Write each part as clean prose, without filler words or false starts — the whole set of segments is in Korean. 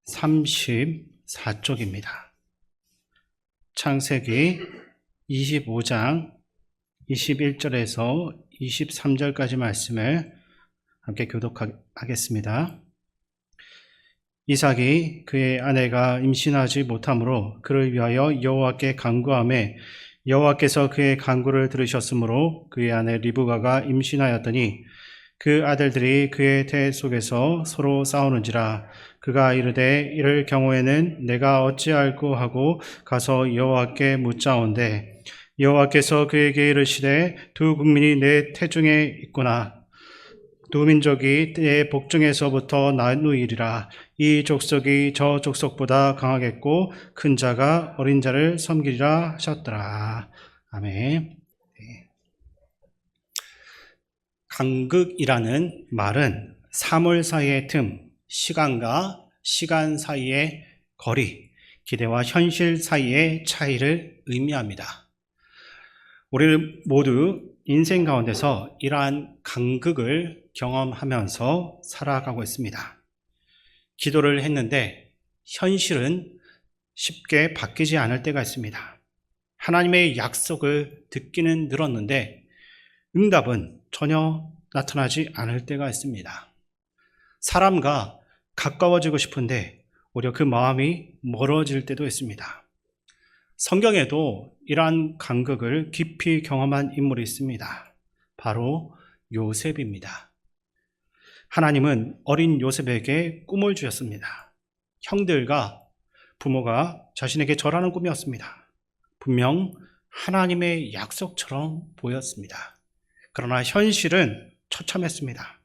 34쪽입니다. 창세기 25장 21절에서 23절까지 말씀을 함께 교독하겠습니다. 이삭이 그의 아내가 임신하지 못하므로 그를 위하여 여호와께 간구하매 여호와께서 그의 간구를 들으셨으므로 그의 아내 리브가가 임신하였더니 그 아들들이 그의 태 속에서 서로 싸우는지라. 그가 이르되 이럴 경우에는 내가 어찌할꼬 하고 가서 여호와께 묻자온대 여호와께서 그에게 이르시되 두 국민이 내 태중에 있구나. 두 민족이 내 복중에서부터 나누이리라. 이 족속이 저 족속보다 강하겠고 큰 자가 어린 자를 섬기리라 하셨더라. 아멘. 간극이라는 말은 사물 사이의 틈, 시간과 시간 사이의 거리, 기대와 현실 사이의 차이를 의미합니다. 우리 모두 인생 가운데서 이러한 간극을 경험하면서 살아가고 있습니다. 기도를 했는데 현실은 쉽게 바뀌지 않을 때가 있습니다. 하나님의 약속을 듣기는 들었는데 응답은 전혀 나타나지 않을 때가 있습니다. 사람과 가까워지고 싶은데 오히려 그 마음이 멀어질 때도 있습니다. 성경에도 이러한 간극을 깊이 경험한 인물이 있습니다. 바로 요셉입니다. 하나님은 어린 요셉에게 꿈을 주셨습니다. 형들과 부모가 자신에게 절하는 꿈이었습니다. 분명 하나님의 약속처럼 보였습니다. 그러나 현실은 처참했습니다.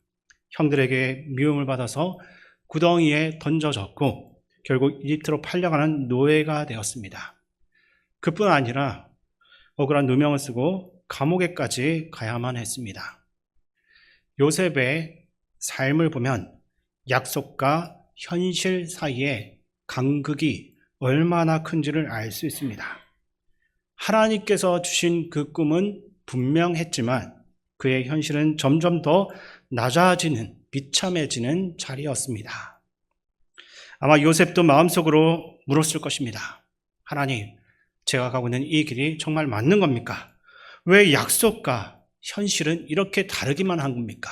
형들에게 미움을 받아서 구덩이에 던져졌고 결국 이집트로 팔려가는 노예가 되었습니다. 그뿐 아니라 억울한 누명을 쓰고 감옥에까지 가야만 했습니다. 요셉의 삶을 보면 약속과 현실 사이에 간극이 얼마나 큰지를 알 수 있습니다. 하나님께서 주신 그 꿈은 분명했지만 그의 현실은 점점 더 낮아지는, 비참해지는 자리였습니다. 아마 요셉도 마음속으로 물었을 것입니다. 하나님, 제가 가고 있는 이 길이 정말 맞는 겁니까? 왜 약속과 현실은 이렇게 다르기만 한 겁니까?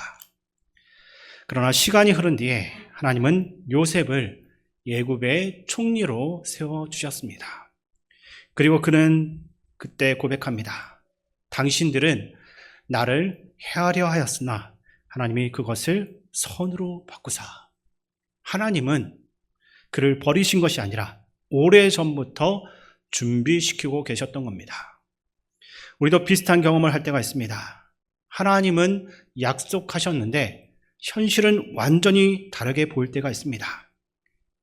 그러나 시간이 흐른 뒤에 하나님은 요셉을 애굽의 총리로 세워주셨습니다. 그리고 그는 그때 고백합니다. 당신들은 나를 해하려 하였으나 하나님이 그것을 선으로 바꾸사. 하나님은 그를 버리신 것이 아니라 오래전부터 준비시키고 계셨던 겁니다. 우리도 비슷한 경험을 할 때가 있습니다. 하나님은 약속하셨는데 현실은 완전히 다르게 보일 때가 있습니다.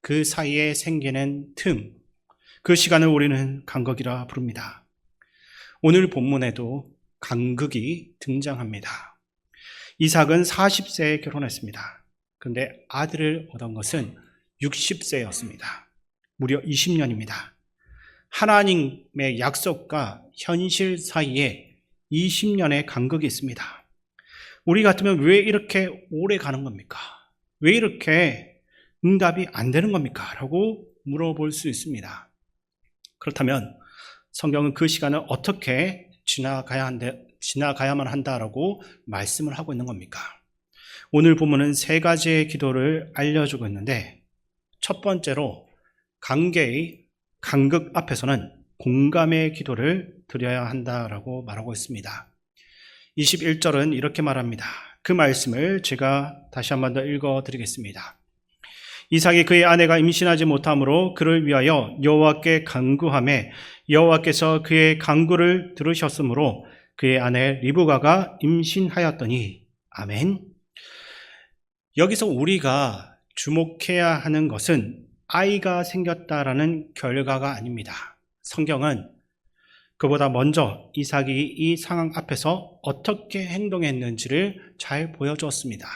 그 사이에 생기는 틈, 그 시간을 우리는 간극이라 부릅니다. 오늘 본문에도 간극이 등장합니다. 이삭은 40세에 결혼했습니다. 그런데 아들을 얻은 것은 60세였습니다. 무려 20년입니다. 하나님의 약속과 현실 사이에 20년의 간극이 있습니다. 우리 같으면 왜 이렇게 오래 가는 겁니까? 왜 이렇게 응답이 안 되는 겁니까? 라고 물어볼 수 있습니다. 그렇다면 성경은 그 시간을 어떻게 지나가야만 한다라고 말씀을 하고 있는 겁니까? 오늘 본문은 세 가지의 기도를 알려주고 있는데 첫 번째로 관계의 간극 앞에서는 공감의 기도를 드려야 한다라고 말하고 있습니다. 21절은 이렇게 말합니다. 그 말씀을 제가 다시 한 번 더 읽어드리겠습니다. 이삭이 그의 아내가 임신하지 못하므로 그를 위하여 여호와께 간구하매 여호와께서 그의 간구를 들으셨으므로 그의 아내 리브가가 임신하였더니. 아멘. 여기서 우리가 주목해야 하는 것은 아이가 생겼다라는 결과가 아닙니다. 성경은 그보다 먼저 이삭이 이 상황 앞에서 어떻게 행동했는지를 잘 보여주었습니다.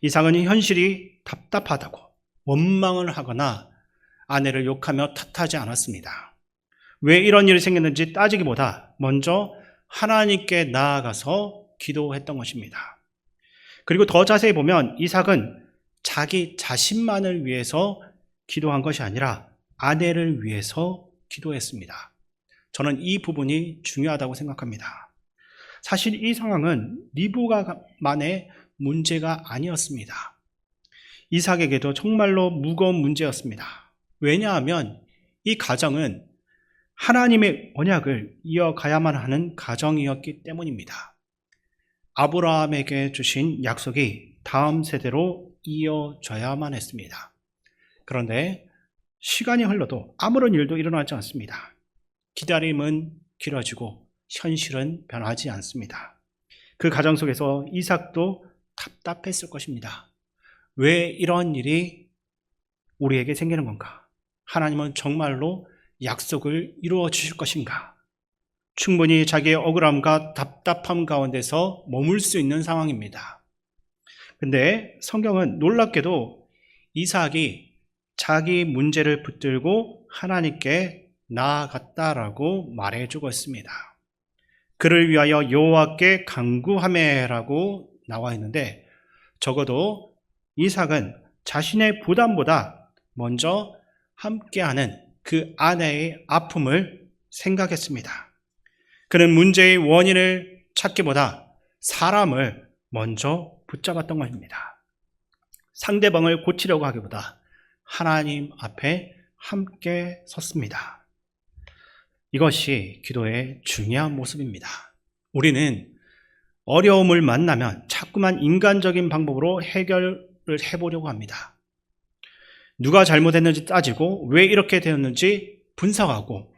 이삭은 현실이 답답하다고 원망을 하거나 아내를 욕하며 탓하지 않았습니다. 왜 이런 일이 생겼는지 따지기보다 먼저 하나님께 나아가서 기도했던 것입니다. 그리고 더 자세히 보면 이삭은 자기 자신만을 위해서 기도한 것이 아니라 아내를 위해서 기도했습니다. 저는 이 부분이 중요하다고 생각합니다. 사실 이 상황은 리브가만의 문제가 아니었습니다. 이삭에게도 정말로 무거운 문제였습니다. 왜냐하면 이 가정은 하나님의 언약을 이어가야만 하는 가정이었기 때문입니다. 아브라함에게 주신 약속이 다음 세대로 이어져야만 했습니다. 그런데 시간이 흘러도 아무런 일도 일어나지 않습니다. 기다림은 길어지고 현실은 변하지 않습니다. 그 가정 속에서 이삭도 답답했을 것입니다. 왜 이런 일이 우리에게 생기는 건가? 하나님은 정말로 약속을 이루어 주실 것인가? 충분히 자기의 억울함과 답답함 가운데서 머물 수 있는 상황입니다. 근데 성경은 놀랍게도 이삭이 자기 문제를 붙들고 하나님께 나아갔다라고 말해주고 있습니다. 그를 위하여 여호와께 간구하매라고 나와 있는데, 적어도 이삭은 자신의 부담보다 먼저 함께하는 그 아내의 아픔을 생각했습니다. 그는 문제의 원인을 찾기보다 사람을 먼저 붙잡았던 것입니다. 상대방을 고치려고 하기보다 하나님 앞에 함께 섰습니다. 이것이 기도의 중요한 모습입니다. 우리는 어려움을 만나면 자꾸만 인간적인 방법으로 해결을 해보려고 합니다. 누가 잘못했는지 따지고 왜 이렇게 되었는지 분석하고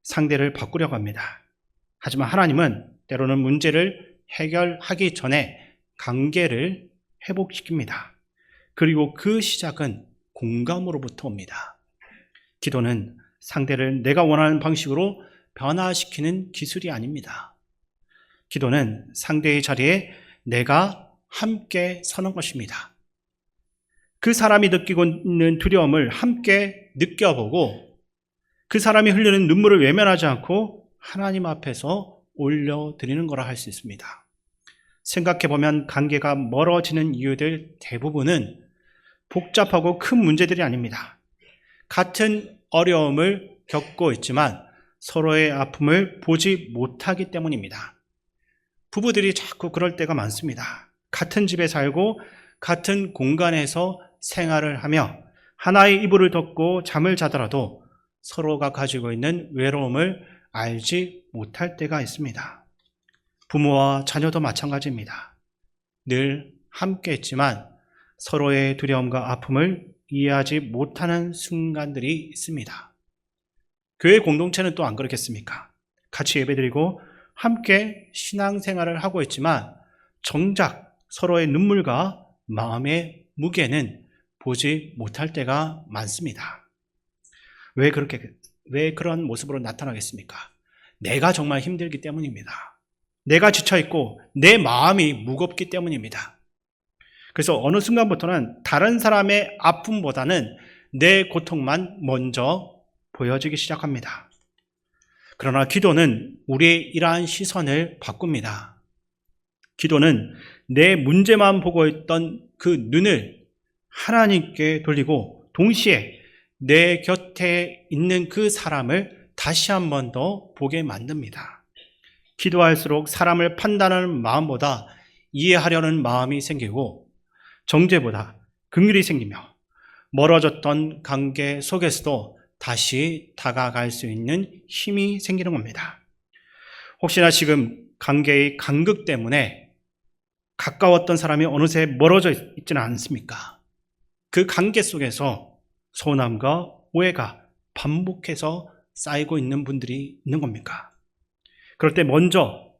상대를 바꾸려고 합니다. 하지만 하나님은 때로는 문제를 해결하기 전에 관계를 회복시킵니다. 그리고 그 시작은 공감으로부터 옵니다. 기도는 상대를 내가 원하는 방식으로 변화시키는 기술이 아닙니다. 기도는 상대의 자리에 내가 함께 서는 것입니다. 그 사람이 느끼고 있는 두려움을 함께 느껴보고 그 사람이 흘리는 눈물을 외면하지 않고 하나님 앞에서 올려드리는 거라 할 수 있습니다. 생각해보면 관계가 멀어지는 이유들 대부분은 복잡하고 큰 문제들이 아닙니다. 같은 어려움을 겪고 있지만 서로의 아픔을 보지 못하기 때문입니다. 부부들이 자꾸 그럴 때가 많습니다. 같은 집에 살고 같은 공간에서 생활을 하며 하나의 이불을 덮고 잠을 자더라도 서로가 가지고 있는 외로움을 알지 못할 때가 있습니다. 부모와 자녀도 마찬가지입니다. 늘 함께 있지만 서로의 두려움과 아픔을 이해하지 못하는 순간들이 있습니다. 교회 공동체는 또 안 그렇겠습니까? 같이 예배드리고 함께 신앙생활을 하고 있지만 정작 서로의 눈물과 마음의 무게는 보지 못할 때가 많습니다. 왜 그런 모습으로 나타나겠습니까? 내가 정말 힘들기 때문입니다. 내가 지쳐있고 내 마음이 무겁기 때문입니다. 그래서 어느 순간부터는 다른 사람의 아픔보다는 내 고통만 먼저 보여지기 시작합니다. 그러나 기도는 우리의 이러한 시선을 바꿉니다. 기도는 내 문제만 보고 있던 그 눈을 하나님께 돌리고 동시에 내 곁에 있는 그 사람을 다시 한 번 더 보게 만듭니다. 기도할수록 사람을 판단하는 마음보다 이해하려는 마음이 생기고 정죄보다 긍휼이 생기며 멀어졌던 관계 속에서도 다시 다가갈 수 있는 힘이 생기는 겁니다. 혹시나 지금 관계의 간극 때문에 가까웠던 사람이 어느새 멀어져 있지는 않습니까? 그 관계 속에서 서운함과 오해가 반복해서 쌓이고 있는 분들이 있는 겁니까? 그럴 때 먼저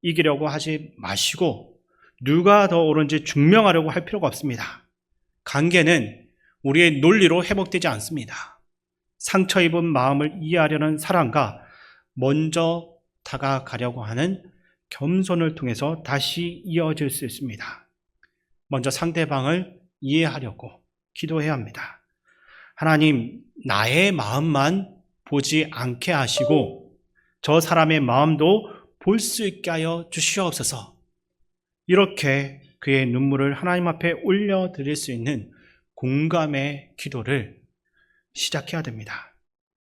이기려고 하지 마시고 누가 더 옳은지 증명하려고 할 필요가 없습니다. 관계는 우리의 논리로 회복되지 않습니다. 상처 입은 마음을 이해하려는 사랑과 먼저 다가가려고 하는 겸손을 통해서 다시 이어질 수 있습니다. 먼저 상대방을 이해하려고 기도해야 합니다. 하나님, 나의 마음만 보지 않게 하시고 저 사람의 마음도 볼 수 있게 하여 주시옵소서. 이렇게 그의 눈물을 하나님 앞에 올려드릴 수 있는 공감의 기도를 시작해야 됩니다.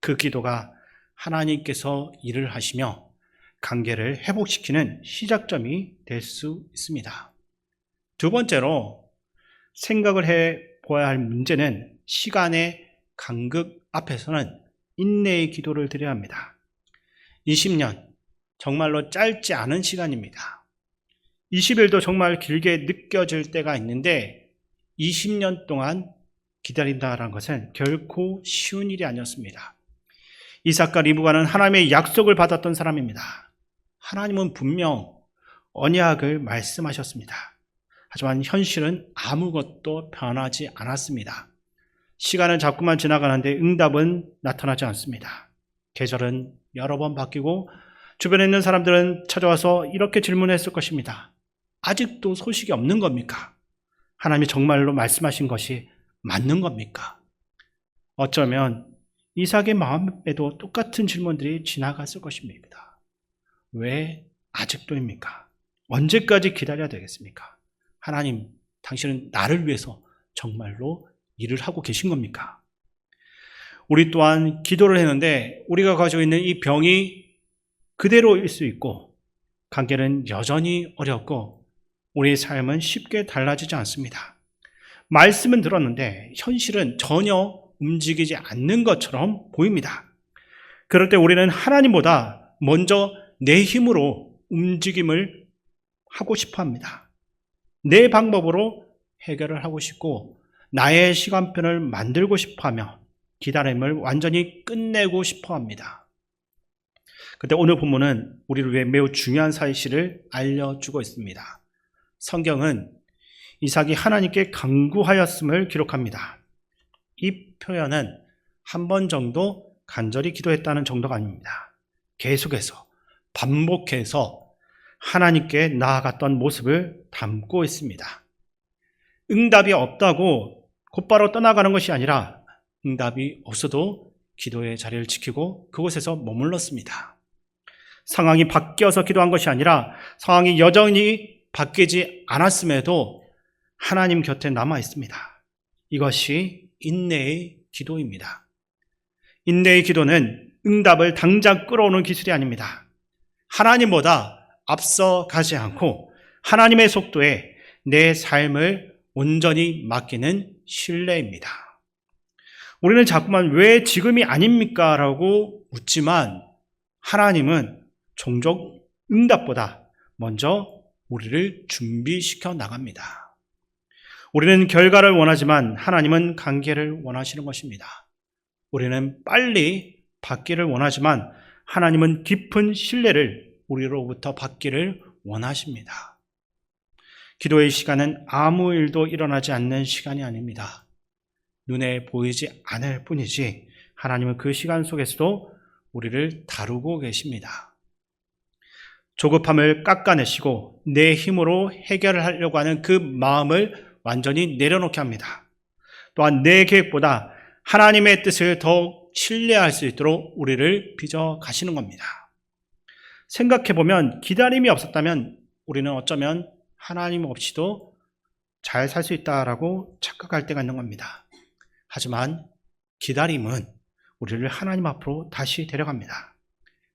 그 기도가 하나님께서 일을 하시며 관계를 회복시키는 시작점이 될 수 있습니다. 두 번째로 생각을 해 보아야 할 문제는 시간의 간극 앞에서는 인내의 기도를 드려야 합니다. 20년, 정말로 짧지 않은 시간입니다. 20일도 정말 길게 느껴질 때가 있는데 20년 동안 기다린다는 것은 결코 쉬운 일이 아니었습니다. 이삭과 리브가는 하나님의 약속을 받았던 사람입니다. 하나님은 분명 언약을 말씀하셨습니다. 하지만 현실은 아무것도 변하지 않았습니다. 시간은 자꾸만 지나가는데 응답은 나타나지 않습니다. 계절은 여러 번 바뀌고 주변에 있는 사람들은 찾아와서 이렇게 질문했을 것입니다. 아직도 소식이 없는 겁니까? 하나님이 정말로 말씀하신 것이 맞는 겁니까? 어쩌면 이삭의 마음에도 똑같은 질문들이 지나갔을 것입니다. 왜 아직도입니까? 언제까지 기다려야 되겠습니까? 하나님, 당신은 나를 위해서 정말로 일을 하고 계신 겁니까? 우리 또한 기도를 했는데 우리가 가지고 있는 이 병이 그대로일 수 있고 관계는 여전히 어렵고 우리의 삶은 쉽게 달라지지 않습니다. 말씀은 들었는데 현실은 전혀 움직이지 않는 것처럼 보입니다. 그럴 때 우리는 하나님보다 먼저 내 힘으로 움직임을 하고 싶어 합니다. 내 방법으로 해결을 하고 싶고 나의 시간표를 만들고 싶어 하며 기다림을 완전히 끝내고 싶어 합니다. 그런데 오늘 본문은 우리를 위해 매우 중요한 사실을 알려주고 있습니다. 성경은 이삭이 하나님께 간구하였음을 기록합니다. 이 표현은 한 번 정도 간절히 기도했다는 정도가 아닙니다. 계속해서 반복해서 하나님께 나아갔던 모습을 담고 있습니다. 응답이 없다고 곧바로 떠나가는 것이 아니라 응답이 없어도 기도의 자리를 지키고 그곳에서 머물렀습니다. 상황이 바뀌어서 기도한 것이 아니라 상황이 여전히 바뀌지 않았음에도 하나님 곁에 남아 있습니다. 이것이 인내의 기도입니다. 인내의 기도는 응답을 당장 끌어오는 기술이 아닙니다. 하나님보다 앞서 가지 않고 하나님의 속도에 내 삶을 온전히 맡기는 신뢰입니다. 우리는 자꾸만 왜 지금이 아닙니까? 라고 묻지만 하나님은 종종 응답보다 먼저 우리를 준비시켜 나갑니다. 우리는 결과를 원하지만 하나님은 관계를 원하시는 것입니다. 우리는 빨리 받기를 원하지만 하나님은 깊은 신뢰를 우리로부터 받기를 원하십니다. 기도의 시간은 아무 일도 일어나지 않는 시간이 아닙니다. 눈에 보이지 않을 뿐이지 하나님은 그 시간 속에서도 우리를 다루고 계십니다. 조급함을 깎아내시고 내 힘으로 해결을 하려고 하는 그 마음을 완전히 내려놓게 합니다. 또한 내 계획보다 하나님의 뜻을 더욱 신뢰할 수 있도록 우리를 빚어 가시는 겁니다. 생각해보면 기다림이 없었다면 우리는 어쩌면 하나님 없이도 잘 살 수 있다라고 착각할 때가 있는 겁니다. 하지만 기다림은 우리를 하나님 앞으로 다시 데려갑니다.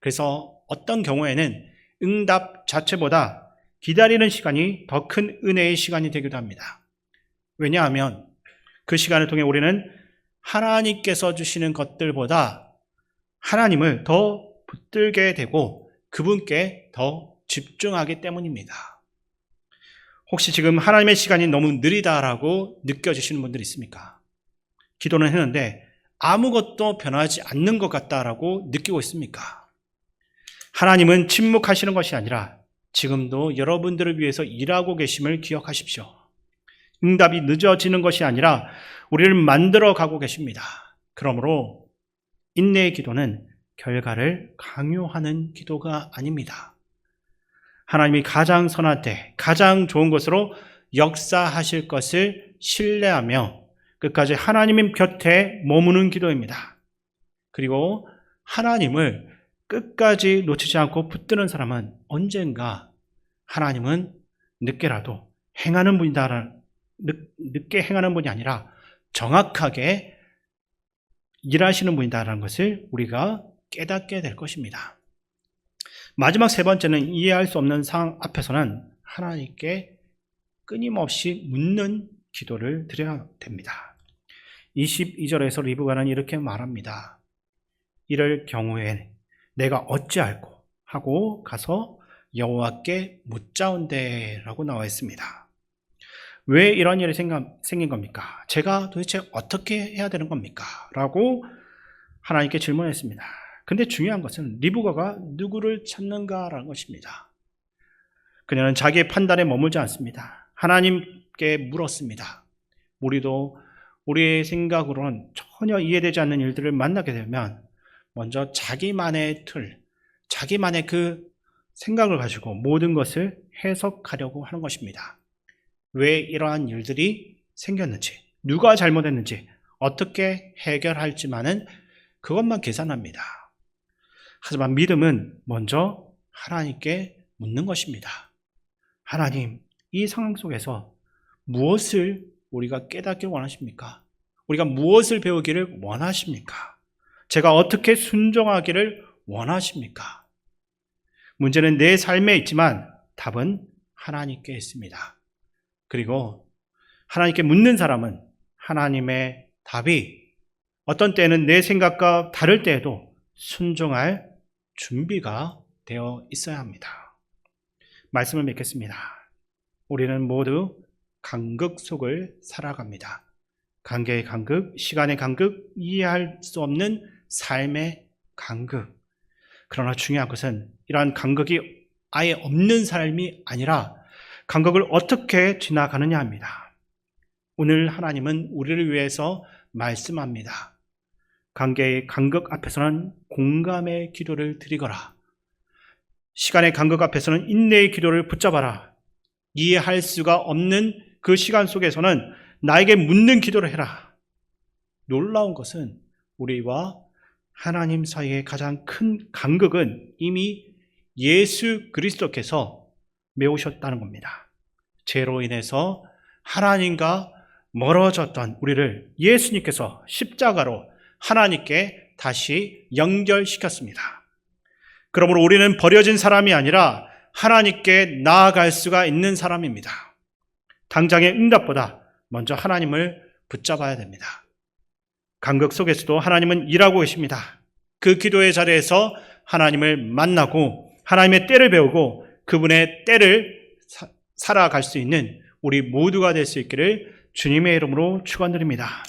그래서 어떤 경우에는 응답 자체보다 기다리는 시간이 더 큰 은혜의 시간이 되기도 합니다. 왜냐하면 그 시간을 통해 우리는 하나님께서 주시는 것들보다 하나님을 더 붙들게 되고 그분께 더 집중하기 때문입니다. 혹시 지금 하나님의 시간이 너무 느리다라고 느껴지시는 분들 있습니까? 기도는 했는데 아무것도 변하지 않는 것 같다라고 느끼고 있습니까? 하나님은 침묵하시는 것이 아니라 지금도 여러분들을 위해서 일하고 계심을 기억하십시오. 응답이 늦어지는 것이 아니라 우리를 만들어 가고 계십니다. 그러므로 인내의 기도는 결과를 강요하는 기도가 아닙니다. 하나님이 가장 선할 때 가장 좋은 것으로 역사하실 것을 신뢰하며 끝까지 하나님 곁에 머무는 기도입니다. 그리고 하나님을 끝까지 놓치지 않고 붙드는 사람은 언젠가 하나님은 늦게라도 행하는 분이다. 늦게 행하는 분이 아니라 정확하게 일하시는 분이다라는 것을 우리가 깨닫게 될 것입니다. 마지막 세 번째는 이해할 수 없는 상황 앞에서는 하나님께 끊임없이 묻는 기도를 드려야 됩니다. 22절에서 리브가는 이렇게 말합니다. 이럴 경우에 내가 어찌할꼬 하고 가서 여호와께 묻자온대라고 나와 있습니다. 왜 이런 일이 생긴 겁니까? 제가 도대체 어떻게 해야 되는 겁니까? 라고 하나님께 질문했습니다. 근데 중요한 것은 리브가가 누구를 찾는가라는 것입니다. 그녀는 자기의 판단에 머물지 않습니다. 하나님께 물었습니다. 우리도 우리의 생각으로는 전혀 이해되지 않는 일들을 만나게 되면 먼저 자기만의 틀, 자기만의 그 생각을 가지고 모든 것을 해석하려고 하는 것입니다. 왜 이러한 일들이 생겼는지, 누가 잘못했는지, 어떻게 해결할지만은 그것만 계산합니다. 하지만 믿음은 먼저 하나님께 묻는 것입니다. 하나님, 이 상황 속에서 무엇을 우리가 깨닫길 원하십니까? 우리가 무엇을 배우기를 원하십니까? 제가 어떻게 순종하기를 원하십니까? 문제는 내 삶에 있지만 답은 하나님께 있습니다. 그리고 하나님께 묻는 사람은 하나님의 답이 어떤 때는 내 생각과 다를 때에도 순종할 준비가 되어 있어야 합니다. 말씀을 맺겠습니다. 우리는 모두 간극 속을 살아갑니다. 관계의 간극, 시간의 간극, 이해할 수 없는 삶의 간극. 그러나 중요한 것은 이러한 간극이 아예 없는 삶이 아니라 간극을 어떻게 지나가느냐 합니다. 오늘 하나님은 우리를 위해서 말씀합니다. 관계의 간극 앞에서는 공감의 기도를 드리거라. 시간의 간극 앞에서는 인내의 기도를 붙잡아라. 이해할 수가 없는 그 시간 속에서는 나에게 묻는 기도를 해라. 놀라운 것은 우리와 하나님 사이의 가장 큰 간극은 이미 예수 그리스도께서 메우셨다는 겁니다. 죄로 인해서 하나님과 멀어졌던 우리를 예수님께서 십자가로 하나님께 다시 연결시켰습니다. 그러므로 우리는 버려진 사람이 아니라 하나님께 나아갈 수가 있는 사람입니다. 당장의 응답보다 먼저 하나님을 붙잡아야 됩니다. 간극 속에서도 하나님은 일하고 계십니다. 그 기도의 자리에서 하나님을 만나고 하나님의 때를 배우고 그분의 때를 살아갈 수 있는 우리 모두가 될 수 있기를 주님의 이름으로 축원드립니다.